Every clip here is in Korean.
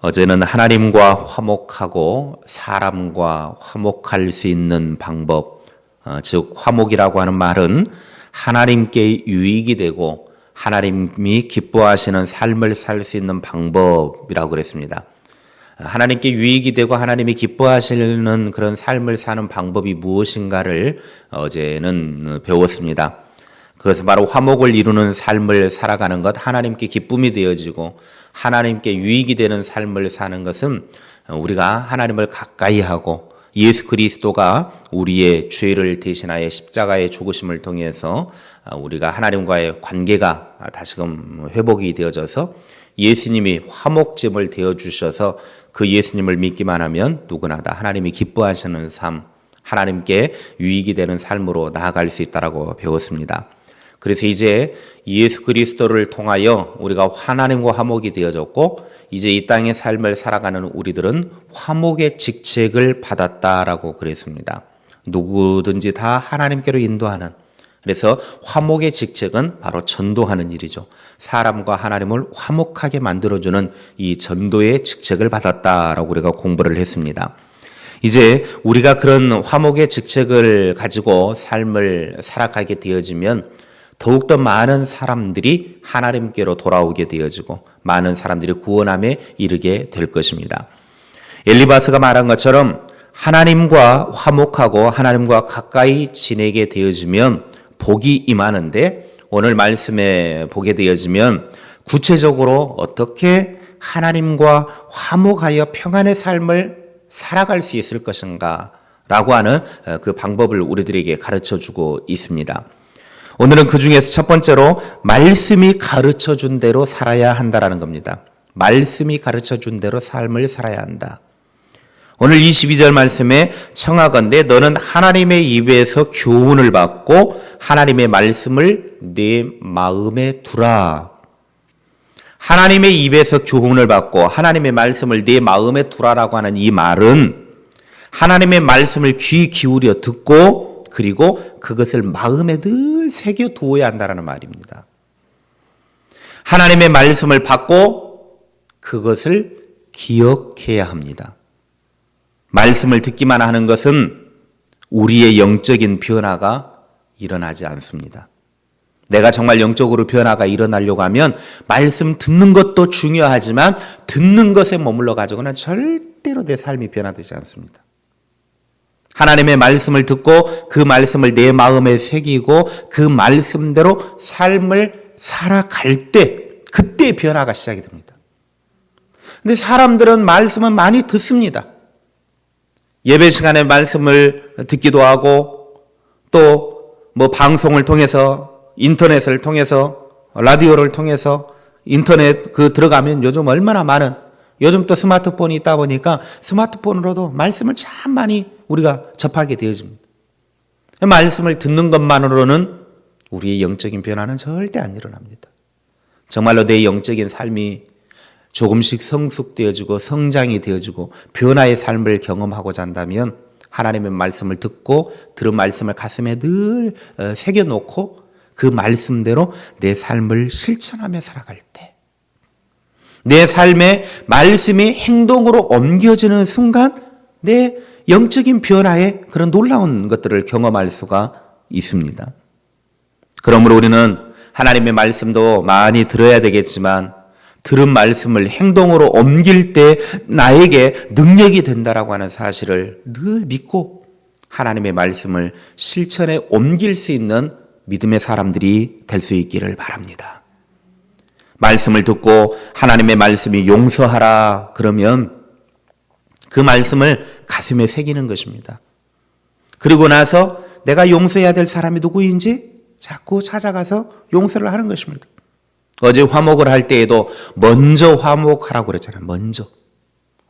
어제는 하나님과 화목하고 사람과 화목할 수 있는 방법, 즉 화목이라고 하는 말은 하나님께 유익이 되고 하나님이 기뻐하시는 삶을 살 수 있는 방법이라고 그랬습니다. 하나님께 유익이 되고 하나님이 기뻐하시는 그런 삶을 사는 방법이 무엇인가를 어제는 배웠습니다. 그것은 바로 화목을 이루는 삶을 살아가는 것, 하나님께 기쁨이 되어지고 하나님께 유익이 되는 삶을 사는 것은 우리가 하나님을 가까이 하고 예수 그리스도가 우리의 죄를 대신하여 십자가의 죽으심을 통해서 우리가 하나님과의 관계가 다시금 회복이 되어져서 예수님이 화목제물 되어주셔서 그 예수님을 믿기만 하면 누구나 다 하나님이 기뻐하시는 삶, 하나님께 유익이 되는 삶으로 나아갈 수 있다고 배웠습니다. 그래서 이제 예수 그리스도를 통하여 우리가 하나님과 화목이 되어졌고 이제 이 땅의 삶을 살아가는 우리들은 화목의 직책을 받았다라고 그랬습니다. 누구든지 다 하나님께로 인도하는, 그래서 화목의 직책은 바로 전도하는 일이죠. 사람과 하나님을 화목하게 만들어주는 이 전도의 직책을 받았다라고 우리가 공부를 했습니다. 이제 우리가 그런 화목의 직책을 가지고 삶을 살아가게 되어지면 더욱더 많은 사람들이 하나님께로 돌아오게 되어지고 많은 사람들이 구원함에 이르게 될 것입니다. 엘리바스가 말한 것처럼 하나님과 화목하고 하나님과 가까이 지내게 되어지면 복이 임하는데, 오늘 말씀에 보게 되어지면 구체적으로 어떻게 하나님과 화목하여 평안의 삶을 살아갈 수 있을 것인가 라고 하는 그 방법을 우리들에게 가르쳐주고 있습니다. 오늘은 그 중에서 첫 번째로 말씀이 가르쳐준 대로 살아야 한다라는 겁니다. 말씀이 가르쳐준 대로 삶을 살아야 한다. 오늘 22절 말씀에 청하건대 너는 하나님의 입에서 교훈을 받고 하나님의 말씀을 네 마음에 두라. 하나님의 입에서 교훈을 받고 하나님의 말씀을 네 마음에 두라라고 하는 이 말은 하나님의 말씀을 귀 기울여 듣고 그리고 그것을 마음에 늘 새겨 두어야 한다는 말입니다. 하나님의 말씀을 받고 그것을 기억해야 합니다. 말씀을 듣기만 하는 것은 우리의 영적인 변화가 일어나지 않습니다. 내가 정말 영적으로 변화가 일어나려고 하면 말씀 듣는 것도 중요하지만 듣는 것에 머물러 가지고는 절대로 내 삶이 변화되지 않습니다. 하나님의 말씀을 듣고 그 말씀을 내 마음에 새기고 그 말씀대로 삶을 살아갈 때 그때 변화가 시작이 됩니다. 근데 사람들은 말씀은 많이 듣습니다. 예배 시간에 말씀을 듣기도 하고 또 뭐 방송을 통해서 인터넷을 통해서 라디오를 통해서 인터넷 들어가면 요즘 얼마나 많은, 요즘 또 스마트폰이 있다 보니까 스마트폰으로도 말씀을 참 많이 우리가 접하게 되어집니다. 말씀을 듣는 것만으로는 우리의 영적인 변화는 절대 안 일어납니다. 정말로 내 영적인 삶이 조금씩 성숙되어지고 성장이 되어지고 변화의 삶을 경험하고자 한다면 하나님의 말씀을 듣고 들은 말씀을 가슴에 늘 새겨놓고 그 말씀대로 내 삶을 실천하며 살아갈 때 내 삶의 말씀이 행동으로 옮겨지는 순간 내 영적인 변화의 그런 놀라운 것들을 경험할 수가 있습니다. 그러므로 우리는 하나님의 말씀도 많이 들어야 되겠지만 들은 말씀을 행동으로 옮길 때 나에게 능력이 된다라고 하는 사실을 늘 믿고 하나님의 말씀을 실천에 옮길 수 있는 믿음의 사람들이 될 수 있기를 바랍니다. 말씀을 듣고 하나님의 말씀이 용서하라 그러면 그 말씀을 가슴에 새기는 것입니다. 그리고 나서 내가 용서해야 될 사람이 누구인지 자꾸 찾아가서 용서를 하는 것입니다. 어제 화목을 할 때에도 먼저 화목하라고 그랬잖아요. 먼저.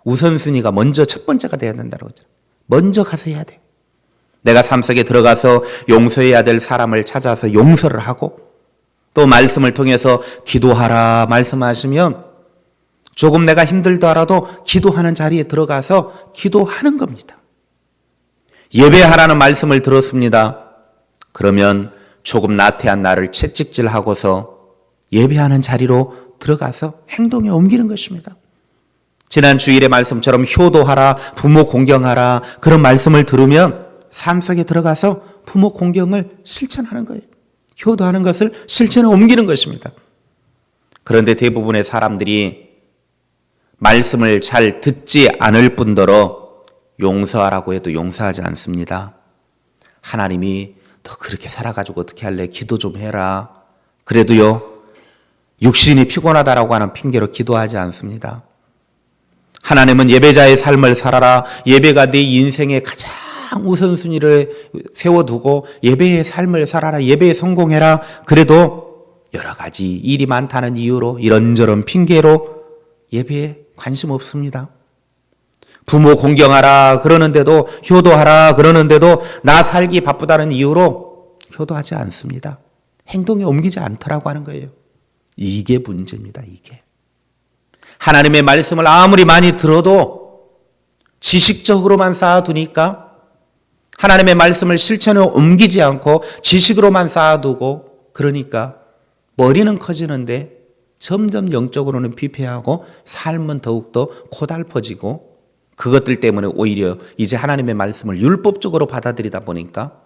우선순위가 먼저 첫 번째가 돼야 된다고 그랬잖아요. 먼저 가서 해야 돼. 내가 삶 속에 들어가서 용서해야 될 사람을 찾아서 용서를 하고 또 말씀을 통해서 기도하라 말씀하시면 조금 내가 힘들더라도 기도하는 자리에 들어가서 기도하는 겁니다. 예배하라는 말씀을 들었습니다. 그러면 조금 나태한 나를 채찍질하고서 예배하는 자리로 들어가서 행동에 옮기는 것입니다. 지난 주일의 말씀처럼 효도하라, 부모 공경하라 그런 말씀을 들으면 삶 속에 들어가서 부모 공경을 실천하는 거예요. 효도하는 것을 실천에 옮기는 것입니다. 그런데 대부분의 사람들이 말씀을 잘 듣지 않을 뿐더러 용서하라고 해도 용서하지 않습니다. 하나님이 너 그렇게 살아가지고 어떻게 할래? 기도 좀 해라. 그래도요, 육신이 피곤하다라고 하는 핑계로 기도하지 않습니다. 하나님은 예배자의 삶을 살아라. 예배가 네 인생의 가장 우선순위를 세워두고 예배의 삶을 살아라. 예배에 성공해라. 그래도 여러 가지 일이 많다는 이유로 이런저런 핑계로 예배에 관심 없습니다. 부모 공경하라 그러는데도, 효도하라 그러는데도 나 살기 바쁘다는 이유로 효도하지 않습니다. 행동에 옮기지 않더라고 하는 거예요. 이게 문제입니다. 이게. 하나님의 말씀을 아무리 많이 들어도 지식적으로만 쌓아두니까, 하나님의 말씀을 실천에 옮기지 않고 지식으로만 쌓아두고, 그러니까 머리는 커지는데 점점 영적으로는 피폐하고 삶은 더욱더 고달퍼지고, 그것들 때문에 오히려 이제 하나님의 말씀을 율법적으로 받아들이다 보니까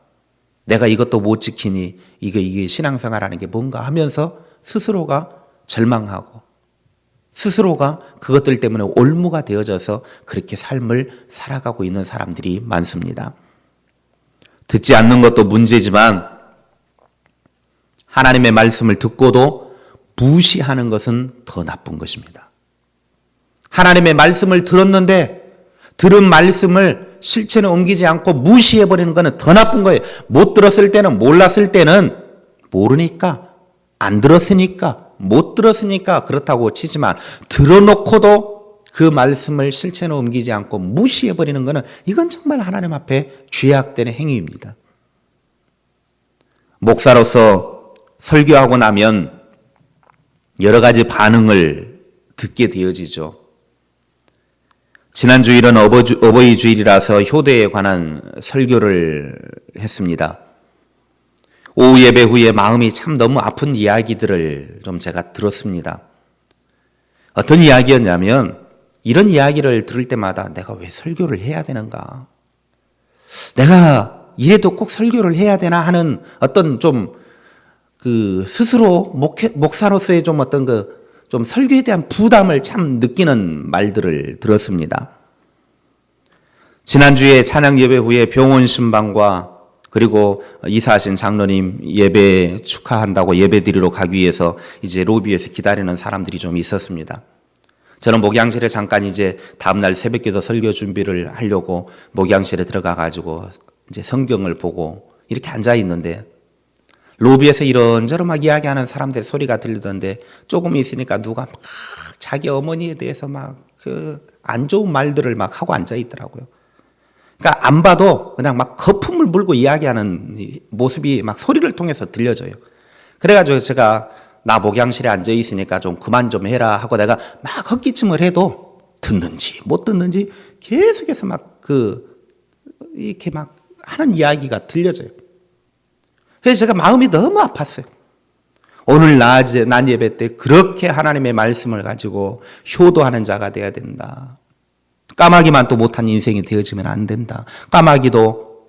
내가 이것도 못 지키니 이게 신앙생활하는 게 뭔가 하면서 스스로가 절망하고 스스로가 그것들 때문에 올무가 되어져서 그렇게 삶을 살아가고 있는 사람들이 많습니다. 듣지 않는 것도 문제지만 하나님의 말씀을 듣고도 무시하는 것은 더 나쁜 것입니다. 하나님의 말씀을 들었는데 들은 말씀을 실천에 옮기지 않고 무시해버리는 것은 더 나쁜 거예요. 못 들었을 때는, 몰랐을 때는 모르니까, 안 들었으니까, 못 들었으니까 그렇다고 치지만 들어놓고도 그 말씀을 실천에 옮기지 않고 무시해버리는 것은 이건 정말 하나님 앞에 죄악되는 행위입니다. 목사로서 설교하고 나면 여러 가지 반응을 듣게 되어지죠. 지난 주일은 어버이 주일이라서 효도에 관한 설교를 했습니다. 오후 예배 후에 마음이 참 너무 아픈 이야기들을 좀 제가 들었습니다. 어떤 이야기였냐면, 이런 이야기를 들을 때마다 내가 왜 설교를 해야 되는가? 내가 이래도 꼭 설교를 해야 되나 하는 어떤 좀 스스로 목사로서의 좀 어떤 좀 설교에 대한 부담을 참 느끼는 말들을 들었습니다. 지난주에 찬양 예배 후에 병원 신방과 그리고 이사하신 장로님 예배 축하한다고 예배 드리러 가기 위해서 이제 로비에서 기다리는 사람들이 좀 있었습니다. 저는 목양실에 잠깐 이제 다음날 새벽기도 설교 준비를 하려고 목양실에 들어가 가지고 이제 성경을 보고 이렇게 앉아 있는데 로비에서 이런저런 막 이야기하는 사람들 소리가 들리던데 조금 있으니까 누가 막 자기 어머니에 대해서 막 안 좋은 말들을 막 하고 앉아 있더라고요. 그러니까 안 봐도 그냥 막 거품을 물고 이야기하는 모습이 막 소리를 통해서 들려져요. 그래가지고 제가 나 목양실에 앉아 있으니까 좀 그만 좀 해라 하고 내가 막 헛기침을 해도 듣는지 못 듣는지 계속해서 막 이렇게 막 하는 이야기가 들려져요. 그래서 제가 마음이 너무 아팠어요. 오늘 낮 예배 때 그렇게 하나님의 말씀을 가지고 효도하는 자가 돼야 된다. 까마귀만 또 못한 인생이 되어지면 안 된다. 까마귀도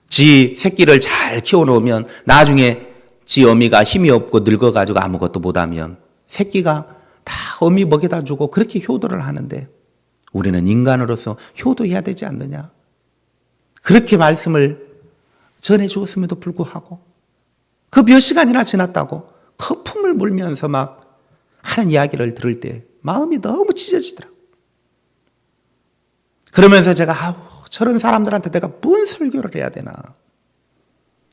지 새끼를 잘 키워놓으면 나중에 지 어미가 힘이 없고 늙어가지고 아무것도 못하면 새끼가 다 어미 먹여다 주고 그렇게 효도를 하는데 우리는 인간으로서 효도해야 되지 않느냐. 그렇게 말씀을 전해주었음에도 불구하고 그 몇 시간이나 지났다고 거품을 물면서 막 하는 이야기를 들을 때 마음이 너무 찢어지더라고요. 그러면서 제가 저런 사람들한테 내가 뭔 설교를 해야 되나.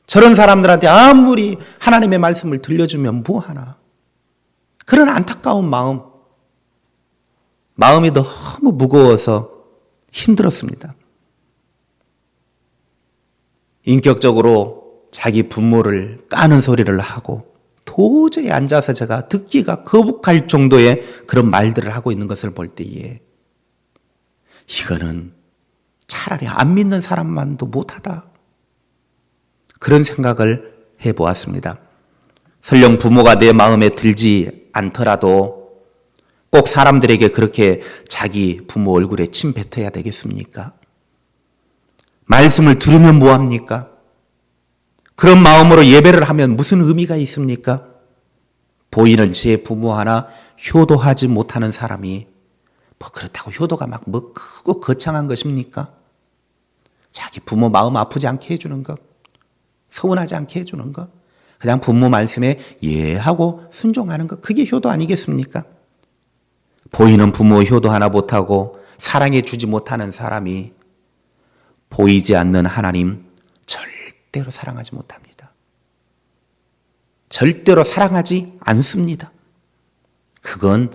저런 사람들한테 아무리 하나님의 말씀을 들려주면 뭐하나. 그런 안타까운 마음이 너무 무거워서 힘들었습니다. 인격적으로 자기 부모를 까는 소리를 하고 도저히 앉아서 제가 듣기가 거북할 정도의 그런 말들을 하고 있는 것을 볼 때에 이거는 차라리 안 믿는 사람만도 못하다. 그런 생각을 해보았습니다. 설령 부모가 내 마음에 들지 않더라도 꼭 사람들에게 그렇게 자기 부모 얼굴에 침 뱉어야 되겠습니까? 말씀을 들으면 뭐합니까? 그런 마음으로 예배를 하면 무슨 의미가 있습니까? 보이는 제 부모 하나 효도하지 못하는 사람이 뭐 그렇다고 효도가 막 뭐 크고 거창한 것입니까? 자기 부모 마음 아프지 않게 해주는 것, 서운하지 않게 해주는 것, 그냥 부모 말씀에 예하고 순종하는 것, 그게 효도 아니겠습니까? 보이는 부모 효도 하나 못하고 사랑해 주지 못하는 사람이 보이지 않는 하나님 절대로 사랑하지 못합니다. 절대로 사랑하지 않습니다. 그건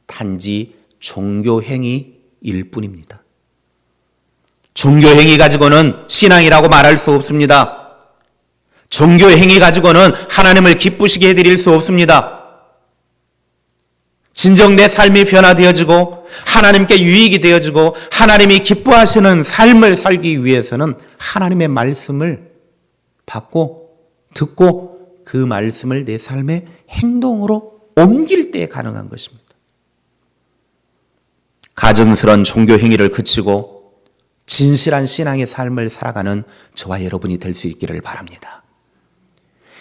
단지 종교행위일 뿐입니다. 종교행위 가지고는 신앙이라고 말할 수 없습니다. 종교행위 가지고는 하나님을 기쁘시게 해드릴 수 없습니다. 진정 내 삶이 변화되어지고 하나님께 유익이 되어지고 하나님이 기뻐하시는 삶을 살기 위해서는 하나님의 말씀을 받고 듣고 그 말씀을 내 삶의 행동으로 옮길 때 가능한 것입니다. 가증스러운 종교행위를 그치고 진실한 신앙의 삶을 살아가는 저와 여러분이 될 수 있기를 바랍니다.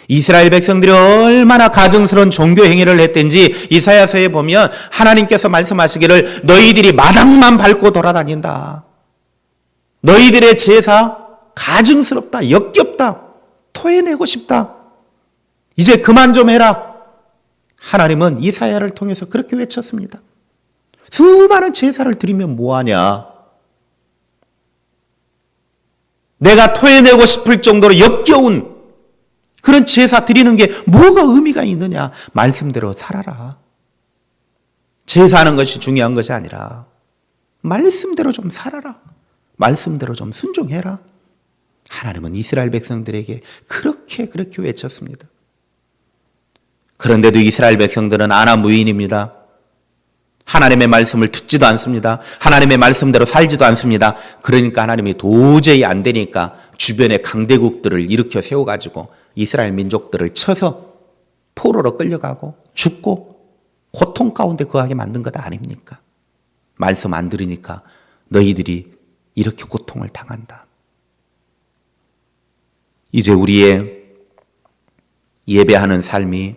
이스라엘 백성들이 얼마나 가증스러운 종교 행위를 했든지 이사야서에 보면 하나님께서 말씀하시기를 너희들이 마당만 밟고 돌아다닌다. 너희들의 제사 가증스럽다, 역겹다, 토해내고 싶다. 이제 그만 좀 해라. 하나님은 이사야를 통해서 그렇게 외쳤습니다. 수많은 제사를 드리면 뭐하냐. 내가 토해내고 싶을 정도로 역겨운 그런 제사 드리는 게 뭐가 의미가 있느냐. 말씀대로 살아라. 제사하는 것이 중요한 것이 아니라 말씀대로 좀 살아라. 말씀대로 좀 순종해라. 하나님은 이스라엘 백성들에게 그렇게 외쳤습니다. 그런데도 이스라엘 백성들은 아나무인입니다. 하나님의 말씀을 듣지도 않습니다. 하나님의 말씀대로 살지도 않습니다. 그러니까 하나님이 도저히 안 되니까 주변의 강대국들을 일으켜 세워가지고 이스라엘 민족들을 쳐서 포로로 끌려가고 죽고 고통 가운데 거하게 만든 것 아닙니까? 말씀 안 들으니까 너희들이 이렇게 고통을 당한다. 이제 우리의 예배하는 삶이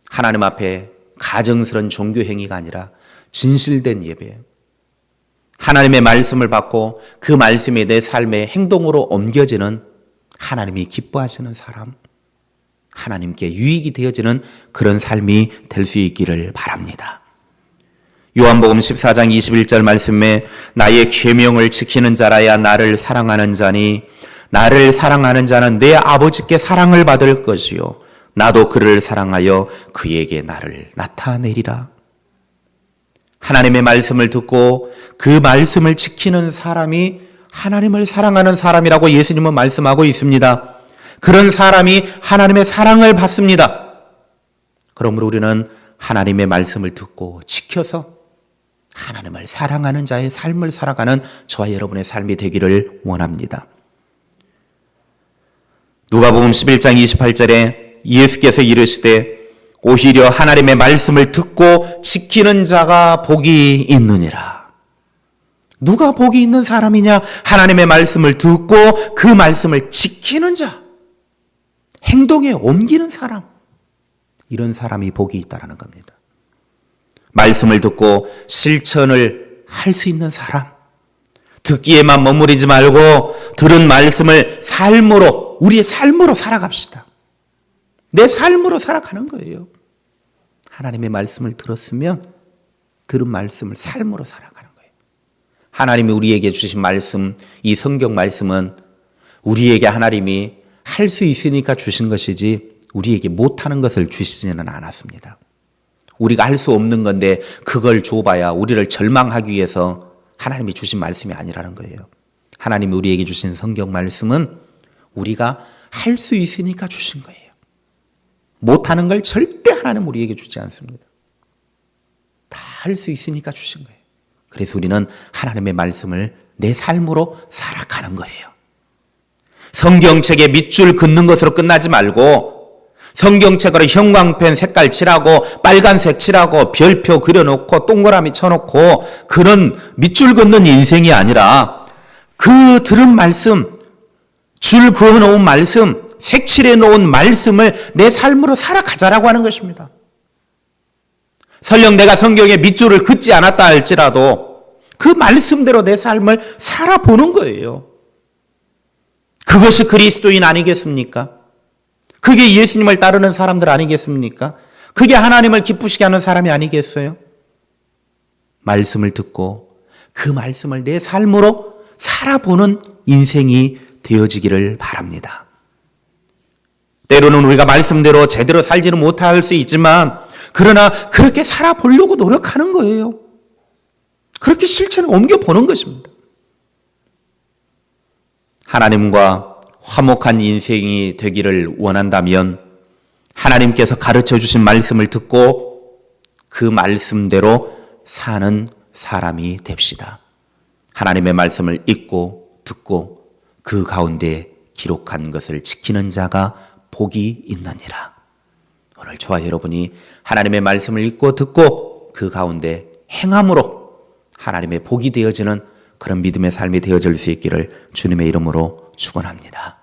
하나님 앞에 가증스러운 종교 행위가 아니라 진실된 예배, 하나님의 말씀을 받고 그 말씀이 내 삶의 행동으로 옮겨지는 하나님이 기뻐하시는 사람, 하나님께 유익이 되어지는 그런 삶이 될 수 있기를 바랍니다. 요한복음 14장 21절 말씀에 나의 계명을 지키는 자라야 나를 사랑하는 자니 나를 사랑하는 자는 내 아버지께 사랑을 받을 것이요 나도 그를 사랑하여 그에게 나를 나타내리라. 하나님의 말씀을 듣고 그 말씀을 지키는 사람이 하나님을 사랑하는 사람이라고 예수님은 말씀하고 있습니다. 그런 사람이 하나님의 사랑을 받습니다. 그러므로 우리는 하나님의 말씀을 듣고 지켜서 하나님을 사랑하는 자의 삶을 살아가는 저와 여러분의 삶이 되기를 원합니다. 누가복음 11장 28절에 예수께서 이르시되 오히려 하나님의 말씀을 듣고 지키는 자가 복이 있느니라. 누가 복이 있는 사람이냐? 하나님의 말씀을 듣고 그 말씀을 지키는 자, 행동에 옮기는 사람, 이런 사람이 복이 있다는 겁니다. 말씀을 듣고 실천을 할 수 있는 사람, 듣기에만 머무르지 말고 들은 말씀을 삶으로, 우리의 삶으로 살아갑시다. 내 삶으로 살아가는 거예요. 하나님의 말씀을 들었으면 들은 말씀을 삶으로 살아가는 거예요. 하나님이 우리에게 주신 말씀, 이 성경 말씀은 우리에게 하나님이 할 수 있으니까 주신 것이지 우리에게 못하는 것을 주시지는 않았습니다. 우리가 할 수 없는 건데 그걸 줘봐야 우리를 절망하기 위해서 하나님이 주신 말씀이 아니라는 거예요. 하나님이 우리에게 주신 성경 말씀은 우리가 할 수 있으니까 주신 거예요. 못하는 걸 절대 하나님 우리에게 주지 않습니다. 다 할 수 있으니까 주신 거예요. 그래서 우리는 하나님의 말씀을 내 삶으로 살아가는 거예요. 성경책에 밑줄 긋는 것으로 끝나지 말고 성경책으로 형광펜 색깔 칠하고 빨간색 칠하고 별표 그려놓고 동그라미 쳐놓고 그런 밑줄 긋는 인생이 아니라 그 들은 말씀, 줄 그어놓은 말씀, 색칠해 놓은 말씀을 내 삶으로 살아가자라고 하는 것입니다. 설령 내가 성경에 밑줄을 긋지 않았다 할지라도 그 말씀대로 내 삶을 살아보는 거예요. 그것이 그리스도인 아니겠습니까? 그게 예수님을 따르는 사람들 아니겠습니까? 그게 하나님을 기쁘시게 하는 사람이 아니겠어요? 말씀을 듣고 그 말씀을 내 삶으로 살아보는 인생이 되어지기를 바랍니다. 때로는 우리가 말씀대로 제대로 살지는 못할 수 있지만 그러나 그렇게 살아보려고 노력하는 거예요. 그렇게 실천을 옮겨보는 것입니다. 하나님과 화목한 인생이 되기를 원한다면 하나님께서 가르쳐 주신 말씀을 듣고 그 말씀대로 사는 사람이 됩시다. 하나님의 말씀을 읽고 듣고 그 가운데 기록한 것을 지키는 자가 복이 있느니라. 오늘 저와 여러분이 하나님의 말씀을 읽고 듣고 그 가운데 행함으로 하나님의 복이 되어지는 그런 믿음의 삶이 되어질 수 있기를 주님의 이름으로 축원합니다.